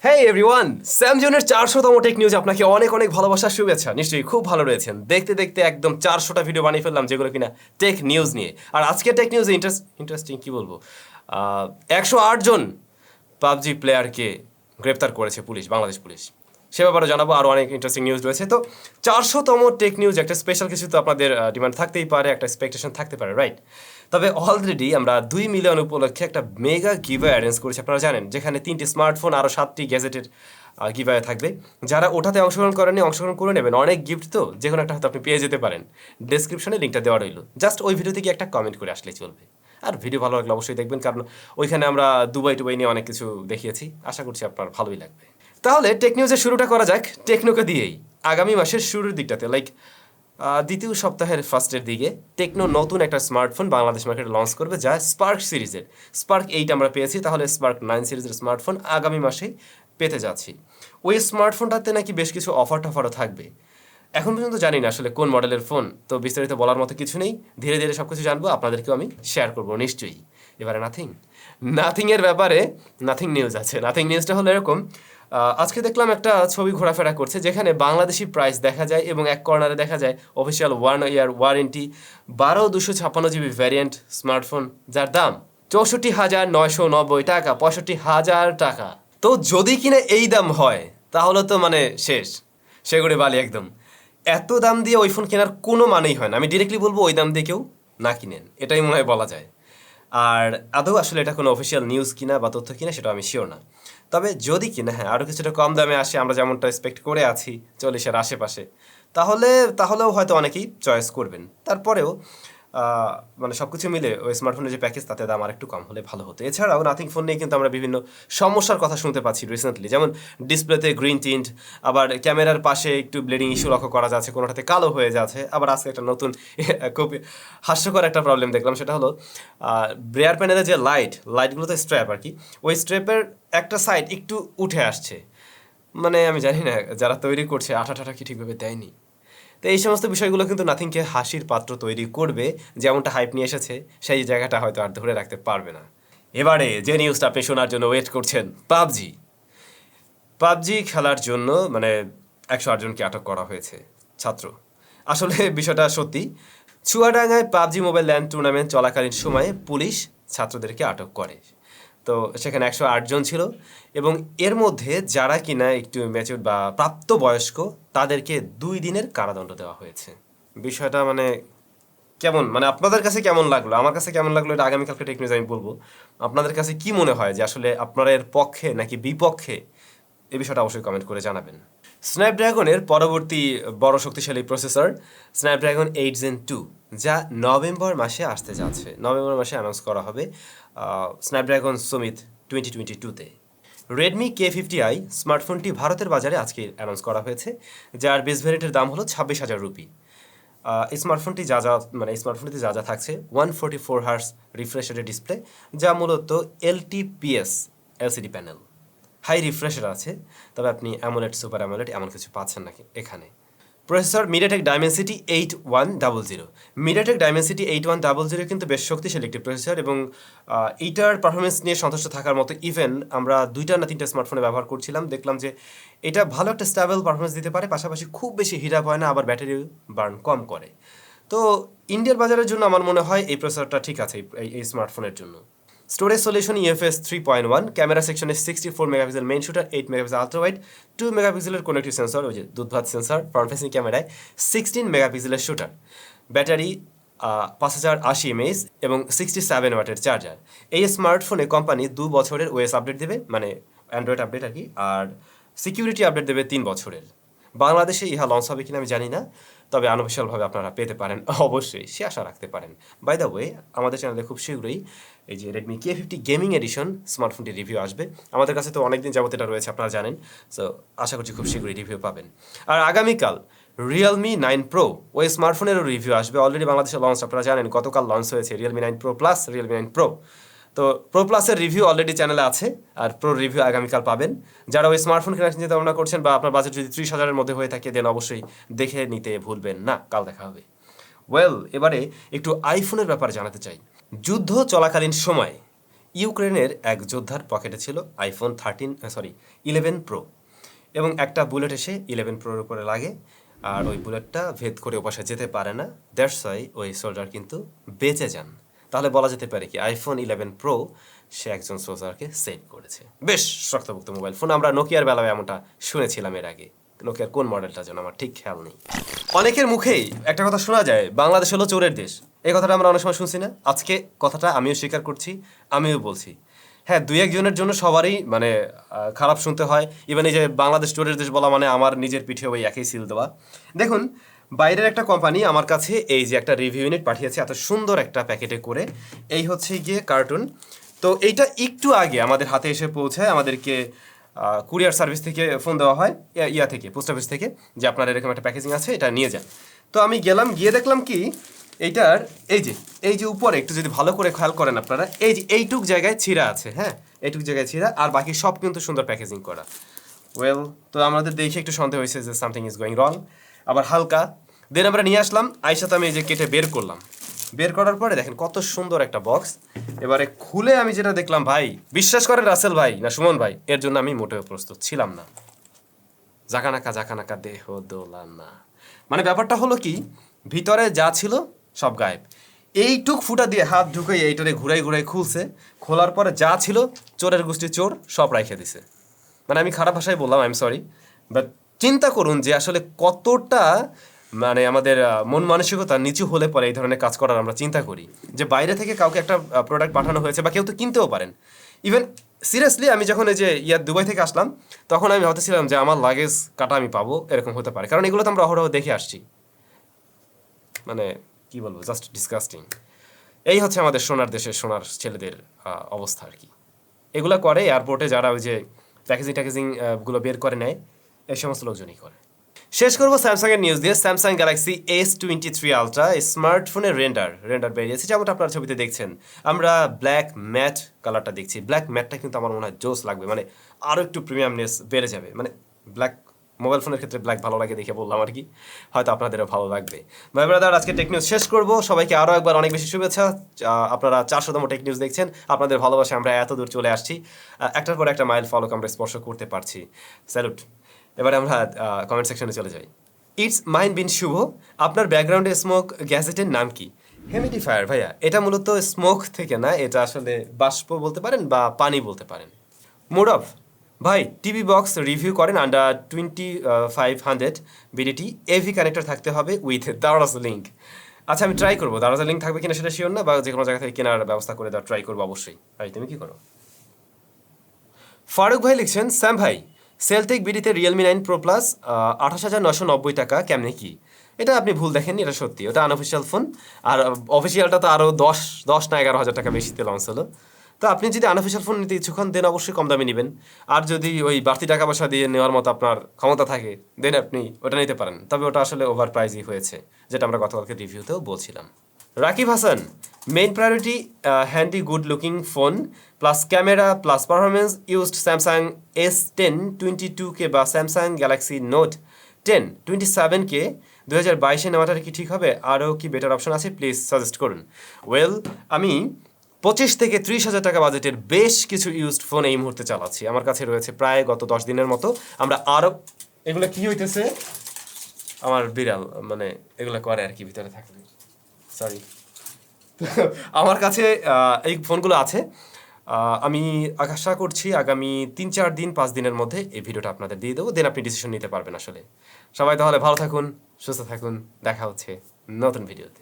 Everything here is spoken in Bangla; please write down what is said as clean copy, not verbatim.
হেই এভরিওয়ান, স্যামজনের 400তম টেক নিউজে আপনাকে অনেক অনেক ভালোবাসার শুভেচ্ছা। নিশ্চয়ই খুব ভালো রয়েছেন। দেখতে দেখতে একদম 400টা ভিডিও বানিয়ে ফেললাম, যেগুলো কিনা টেক নিউজ নিয়ে। আর আজকে টেক নিউজে ইন্টারেস্টিং কি বলবো, 108 জন পাবজি প্লেয়ারকে গ্রেপ্তার করেছে পুলিশ, বাংলাদেশ পুলিশ। সে ব্যাপারে জানাবো, আরও অনেক ইন্টারেস্টিং নিউজ রয়েছে। তো 400তম টেক নিউজ, একটা স্পেশাল কিছু তো আপনাদের ডিমান্ড থাকতেই পারে, একটা এক্সপেকটেশন থাকতে পারে, রাইট? তবে অলরেডি আমরা 2 মিলিয়ন উপলক্ষে একটা মেগা গিভওয়ে অ্যারেঞ্জ করেছি, আপনারা জানেন, যেখানে 3টি স্মার্টফোন আরও 7টি গ্যাজেটের গিভওয়ে থাকবে। যারা ওটাতে অংশগ্রহণ করেননি, অংশগ্রহণ করে নেবেন। অনেক গিফট তো, যে কোনো একটা হয়তো আপনি পেয়ে যেতে পারেন। ডেসক্রিপশনে লিঙ্কটা দেওয়া রইল, জাস্ট ওই ভিডিও থেকে একটা কমেন্ট করে আসলেই চলবে। আর ভিডিও ভালো লাগলে অবশ্যই দেখবেন, কারণ ওইখানে আমরা দুবাই নিয়ে অনেক কিছু দেখিয়েছি। আশা করছি আপনার ভালোই লাগবে। তাহলে টেক নিউজের শুরুটা করা যাক টেকনোকে দিয়েই। আগামী মাসের শুরুর দিকটাতে, দ্বিতীয় সপ্তাহের ফার্স্টের দিকে টেকনো নতুন একটা স্মার্টফোন বাংলাদেশ মার্কেটে লঞ্চ করবে, যা স্পার্ক সিরিজের। স্পার্ক 8 আমরা পেয়েছি, তাহলে স্পার্ক 9 সিরিজের স্মার্টফোন আগামী মাসেই পেতে যাচ্ছি। ওই স্মার্টফোনটাতে নাকি বেশ কিছু অফার টফারও থাকবে। এখন পর্যন্ত জানি না আসলে কোন মডেলের ফোন, তো বিস্তারিত বলার মতো কিছু নেই। ধীরে ধীরে সব কিছু জানবো, আপনাদেরকেও আমি শেয়ার করবো নিশ্চয়ই। এবারে নাথিংয়ের ব্যাপারে নাথিং নিউজ আছে। নাথিং নিউজটা হলো এরকম, আজকে দেখলাম একটা ছবি ঘোরাফেরা করছে, যেখানে বাংলাদেশি প্রাইস দেখা যায় এবং এক কর্নারে দেখা যায় official 1 year warranty 12/256 GB variant smartphone, যার দাম 64,990 টাকা, 65,000 টাকা। তো যদি কিনা এই দাম হয়, তাহলে তো মানে শেষ, সেগুড়ে বালি একদম। এত দাম দিয়ে ওই ফোন কেনার কোনো মানেই হয় না। আমি ডিরেক্টলি বলবো, ওই দাম দিয়ে কেউ না কিনেন, এটাই মনে হয় বলা যায়। আর আদৌ আসলে এটা কোনো অফিসিয়াল নিউজ কিনা বা তথ্য কিনা, সেটা আমি শিওর না। তবে যদি কিনা হ্যাঁ আরও কিছুটা কম দামে আসে, আমরা যেমনটা এক্সপেক্ট করে আছি 40-এর আশেপাশে, তাহলেও হয়তো অনেকেই চয়েস করবেন। তারপরেও মানে সব কিছু মিলে ওই স্মার্টফোনের যে প্যাকেজ, তাতে দাম আর একটু কম হলে ভালো হতো। এছাড়াও নাথিং ফোন নিয়ে কিন্তু আমরা বিভিন্ন সমস্যার কথা শুনতে পাচ্ছি রিসেন্টলি, যেমন ডিসপ্লেতে গ্রিন টিন্ট, আবার ক্যামেরার পাশে একটু ব্লেডিং ইস্যু লক্ষ্য করা যাচ্ছে, কোনোটাতে কালো হয়ে যাচ্ছে। আবার আজকে একটা নতুন খুব হাস্যকর একটা প্রবলেম দেখলাম, সেটা হলো রেয়ার প্যানেলের যে লাইটগুলোতে স্ট্র্যাপ আর কি, ওই স্ট্র্যাপের একটা সাইড একটু উঠে আসছে। মানে আমি জানি না যারা তৈরি করছে আঠা কি ঠিকভাবে দেয়নি। তো এই সমস্ত বিষয়গুলো কিন্তু নাথিংকে হাসির পাত্র তৈরি করবে। যেমনটা হাইপ নিয়ে এসেছে, সেই জায়গাটা হয়তো আর ধরে রাখতে পারবে না। এবারে যে নিউজটা আপনি শোনার জন্য ওয়েট করছেন, পাবজি খেলার জন্য মানে 108 জনকে আটক করা হয়েছে, ছাত্র। আসলে বিষয়টা সত্যি। চুয়াডাঙ্গায় পাবজি মোবাইল ল্যান্ড টুর্নামেন্ট চলাকালীন সময়ে পুলিশ ছাত্রদেরকে আটক করে। তো সেখানে 108 জন ছিল, এবং এর মধ্যে যারা কিনা একটু ম্যাচিউর বা প্রাপ্তবয়স্ক, তাদেরকে 2 দিনের কারাদণ্ড দেওয়া হয়েছে। বিষয়টা মানে কেমন, মানে আপনাদের কাছে কেমন লাগলো, আমার কাছে কেমন লাগলো, এটা আগামীকালকে টেক নিউজ আমি বলবো। আপনাদের কাছে কি মনে হয় যে আসলে আপনারা এর পক্ষে নাকি বিপক্ষে, এই বিষয়টা অবশ্যই কমেন্ট করে জানাবেন। স্ন্যাপড্রাগনের পরবর্তী বড় শক্তিশালী প্রসেসর স্ন্যাপড্রাগন 8 Gen 2, যা নভেম্বর মাসে আসতে যাচ্ছে। নভেম্বর মাসে অ্যানাউন্স করা হবে স্ন্যাপড্রাগন সমিট 2022-তে। রেডমি K50i স্মার্টফোনটি ভারতের বাজারে আজকে অ্যানাউন্স করা হয়েছে, যার বেস ভ্যারিয়েন্টের দাম হলো 26,000 রুপি। এই স্মার্টফোনটিতে যা যা থাকছে, 144 হার্স রিফ্রেশ রেটের ডিসপ্লে, যা মূলত LTPS LCD panel. High refresher আছে, তবে আপনি অ্যামোলেড, সুপার অ্যামোলেড এমন কিছু পাচ্ছেন নাকি এখানে। Processor MediaTek Dimensity 8100। MediaTek Dimensity 8100 কিন্তু বেশ শক্তিশালী একটি প্রসেসর, এবং এইটার পারফরমেন্স নিয়ে সন্তুষ্ট থাকার মতো। ইভেন আমরা 2টা না 3টা স্মার্টফোনে ব্যবহার করছিলাম, দেখলাম যে এটা ভালো একটা স্টেবল পারফরমেন্স দিতে পারে, পাশাপাশি খুব বেশি হিট আপ হয় না, আবার ব্যাটারি বার্ন কম করে। তো ইন্ডিয়ার বাজারের জন্য আমার মনে হয় এই প্রসেসরটা ঠিক আছে এই স্মার্টফোনের জন্য। স্টোরেজ সলিউশন UFS 3.1, ক্যামেরা সেকশনে 64 megapixel main shooter, 8 megapixel ultra wide, 2 মেগাপিক্সেলের কোনেক্টিভ সেন্সর, ওই যে দুধভাত সেন্সর। ফ্রন্ট ফেসিং ক্যামেরায় 16 মেগাপিক্সেলের শুটার, ব্যাটারি 5080 mAh এবং 67 ওয়াটের চার্জার। এই স্মার্টফোনে কোম্পানি 2 বছরের ওএস আপডেট দেবে, মানে অ্যান্ড্রয়েড আপডেট আর কি, আর সিকিউরিটি আপডেট দেবে 3 বছরের। বাংলাদেশে ইহা লঞ্চ হবে কিনা আমি জানি না, তবে আনঅফিশিয়ালভাবে আপনারা পেতে পারেন, অবশ্যই সে আশা রাখতে পারেন। বাই দ্য ওয়ে, আমাদের চ্যানেলে খুব শীঘ্রই এই যে রেডমি K50 গেমিং এডিশন স্মার্টফোনটির রিভিউ আসবে। আমাদের কাছে তো অনেকদিন যাবত এটা রয়েছে, আপনারা জানেন। সো আশা করছি খুব শীঘ্রই রিভিউ পাবেন। আর আগামীকাল Realme 9 Pro, ওই স্মার্টফোনেরও রিভিউ আসবে। অলরেডি বাংলাদেশে লঞ্চ, আপনারা জানেন, গতকাল লঞ্চ হয়েছে Realme 9 Pro Plus, Realme 9 Pro। তো প্রো প্লাসের রিভিউ অলরেডি চ্যানেলে আছে, আর প্রো রিভিউ আগামীকাল পাবেন। যারা ওই স্মার্টফোন কেনার চিন্তা ভাবনা করছেন, বা আপনার বাজেট যদি 30,000-এর মধ্যে হয়ে থাকে, দেন অবশ্যই দেখে নিতে ভুলবেন না। কাল দেখা হবে। এবারে একটু আইফোনের ব্যাপারে জানাতে চাই। যুদ্ধ চলাকালীন সময় ইউক্রেনের এক যোদ্ধার পকেটে ছিল আইফোন 11 প্রো এবং একটা বুলেট এসে 11 প্রোর উপরে লাগে আর ওই বুলেটটা ভেদ করে ওপাশে যেতে পারে না, দ্যাটস ওয়াই ওই সোলজার কিন্তু বেঁচে যান। তাহলে বলা যেতে পারে কি আইফোন 11 প্রো সে একজন সোলজারকে সেভ করেছে। বেশ শক্তপোক্ত মোবাইল ফোন। আমরা নোকিয়ার বেলায় এমনটা শুনেছিলাম এর আগে। নোকিয়ার কোন মডেলটা যেন আমার ঠিক খেয়াল নেই। অনেকের মুখেই একটা কথা শোনা যায়, বাংলাদেশ হলো চোরের দেশ। এই কথাটা আমরা অনেক সময় শুনছি না? আজকে কথাটা আমিও স্বীকার করছি, আমিও বলছি। হ্যাঁ, দুই একজনের জন্য সবারই মানে খারাপ শুনতে হয়। ইভেন এই যে বাংলাদেশ চোরের দেশ বলা মানে আমার নিজের পিঠে ওই একই সিল দেওয়া। দেখুন, বাইরের একটা কোম্পানি আমার কাছে এই যে একটা রিভিউ ইউনিট পাঠিয়েছে এত সুন্দর একটা প্যাকেটে করে। এই হচ্ছে গিয়ে কার্টুন। তো এইটা একটু আগে আমাদের হাতে এসে পৌঁছায়। আমাদেরকে কুরিয়ার সার্ভিস থেকে ফোন দেওয়া হয়, ইয়া থেকে, পোস্ট অফিস থেকে, যে আপনার এরকম একটা প্যাকেজিং আছে, এটা নিয়ে যান। তো আমি গেলাম, গিয়ে দেখলাম কি এইটার এই যে উপরে একটু যদি ভালো করে খেয়াল করেন আপনারা, এই যে এইটুক জায়গায় ছিঁড়া আছে, হ্যাঁ, এইটুক জায়গায় ছিঁড়া, আর বাকি সব কিন্তু সুন্দর প্যাকেজিং করা। ওয়েল, তো আমাদের দেখে একটু সন্দেহ হয়েছে যে সামথিং ইজ গোয়িং রং। আবার হালকা দেন আমরা নিয়ে আসলাম, আইসাতে আমি এই যে কেটে বের করলাম। বের করার পরে দেখেন কত সুন্দর একটা বক্স। এবারে খুলে আমি যেটা দেখলাম, ভাই বিশ্বাস করেন রাসেল ভাই না সুমন ভাই, এর জন্য আমি মোটেও প্রস্তুত ছিলাম না। জাকানাকা দেহ দোলানা, মানে ব্যাপারটা হলো কি, ভিতরে যা ছিল সব গায়েব। এইটুক ফুটা দিয়ে হাত ঢুকে এইটারে ঘুরাই ঘুরাই খুলছে, খোলার পরে যা ছিল চোরের গোষ্ঠী চোর সব রাইখে দিছে। মানে আমি খারাপ ভাষায় বললাম, আই এম সরি, বাট চিন্তা করুন যে আসলে কতটা মানে আমাদের মন মানসিকতা নিচু হলে পরে এই ধরনের কাজ করার আমরা চিন্তা করি। যে বাইরে থেকে কাউকে একটা প্রোডাক্ট পাঠানো হয়েছে, বা কেউ তো কিনতেও পারেন। ইভেন সিরিয়াসলি আমি যখন এই যে দুবাই থেকে আসলাম, তখন আমি ভাবতেছিলাম যে আমার লাগেজ কাটা আমি পাবো, এরকম হতে পারে, কারণ এগুলো তো আমরা অহরহ দেখে আসছি। মানে কি বলবো, জাস্ট ডিসগাস্টিং। এই হচ্ছে আমাদের সোনার দেশের সোনার ছেলেদের অবস্থা আর কি। এগুলো করে এয়ারপোর্টে যারা ওই যে প্যাকেজিং গুলো বের করে নেয়, এই সমস্ত লোকজনই করে। শেষ করবো স্যামসাংয়ের নিউজ দিয়ে। স্যামসাং গ্যালাক্সি S23 আলট্রা স্মার্টফোনের রেন্ডার বেরিয়েছে, যেমনটা আপনারা ছবিতে দেখছেন। আমরা ব্ল্যাক ম্যাট কালারটা দেখছি। ব্ল্যাক ম্যাটটা কিন্তু আমার মনে হয় জোস লাগবে, মানে আরও একটু প্রিমিয়ামনেস বেড়ে যাবে। মানে ব্ল্যাক মোবাইল ফোনের ক্ষেত্রে ব্ল্যাক ভালো লাগে দেখে বললাম আর কি, হয়তো আপনাদেরও ভালো লাগবে। ভাই ব্রাদার, আজকে টেক নিউজ শেষ করবো। সবাইকে আরও একবার অনেক বেশি শুভেচ্ছা। আপনারা 400তম টেক নিউজ দেখছেন, আপনাদের ভালোবাসা আমরা এত দূর চলে আসছি, একটার পর একটা মাইল ফলক আমরা স্পর্শ করতে পারছি। স্যালুট। এবারে আমরা কমেন্ট সেকশনে চলে যাই। ইটস মাইন্ড বিন শুভ, আপনার ব্যাকগ্রাউন্ডে স্মোক গ্যাজেটের নাম কি? হিউমিডিফায়ার ভাইয়া। এটা মূলত স্মোক থেকে না, এটা আসলে বাষ্প বলতে পারেন বা পানি বলতে পারেন। মুড অফ ভাই, টিভি বক্স রিভিউ করেন আন্ডার 2500 বিডিটি, এভি কানেক্টর থাকতে হবে উইথ দারাজ লিঙ্ক। আচ্ছা, আমি ট্রাই করবো। দারাজ লিঙ্ক থাকবে কিনা সেটা শিওর না, বা যে কোনো জায়গা থেকে কেনার ব্যবস্থা করে দেওয়ার ট্রাই করবো অবশ্যই। ভাই তুমি কি করো? ফারুক ভাই লিখছেন, স্যাম ভাই সেলটেক বিডিতে রিয়েলমি 9 প্রো প্লাস 28,990 টাকা, কেমনে কি? এটা আপনি ভুল দেখেননি, এটা সত্যি, ওটা আনঅফিসিয়াল ফোন। আর অফিসিয়ালটা তো আরও 10 না 11,000 টাকা বেশিতে লঞ্চ হলো। তো আপনি যদি আনঅফিসিয়াল ফোন নিতে ইচ্ছুক হন, দেন অবশ্যই কম দামে নেবেন। আর যদি ওই বাড়তি টাকা পয়সা দিয়ে নেওয়ার মতো আপনার ক্ষমতা থাকে, দেন আপনি ওটা নিতে পারেন। তবে ওটা আসলে ওভার প্রাইজই হয়েছে, যেটা আমরা গতকালকে রিভিউতেও বলছিলাম। Rakib Hasan, main priority handy good looking phone plus camera plus performance used Samsung S10 22K বা স্যামসাং গ্যালাক্সি নোট 10 27K 2022-এ নেওয়াটা কি ঠিক হবে? আরও কি বেটার অপশন আছে? প্লিজ সাজেস্ট করুন। ওয়েল, আমি 25 থেকে 30,000 টাকা বাজেটের বেশ কিছু ইউজড ফোন এই মুহূর্তে চালাচ্ছি। আমার কাছে রয়েছে প্রায় গত 10 দিনের মতো। আমরা আরও এগুলো কি হইতেছে, আমার বিড়াল মানে এগুলো করে আর কি ভিতরে থাকলে, সরি। আমার কাছে এই ফোনগুলো আছে। আমি আশা করছি আগামী 3-4 দিন 5 দিনের মধ্যে এই ভিডিওটা আপনাদের দিয়ে দেবো, দেন আপনি ডিসিশন নিতে পারবেন আসলে। সবাই তাহলে ভালো থাকুন, সুস্থ থাকুন, দেখা হচ্ছে নতুন ভিডিওতে।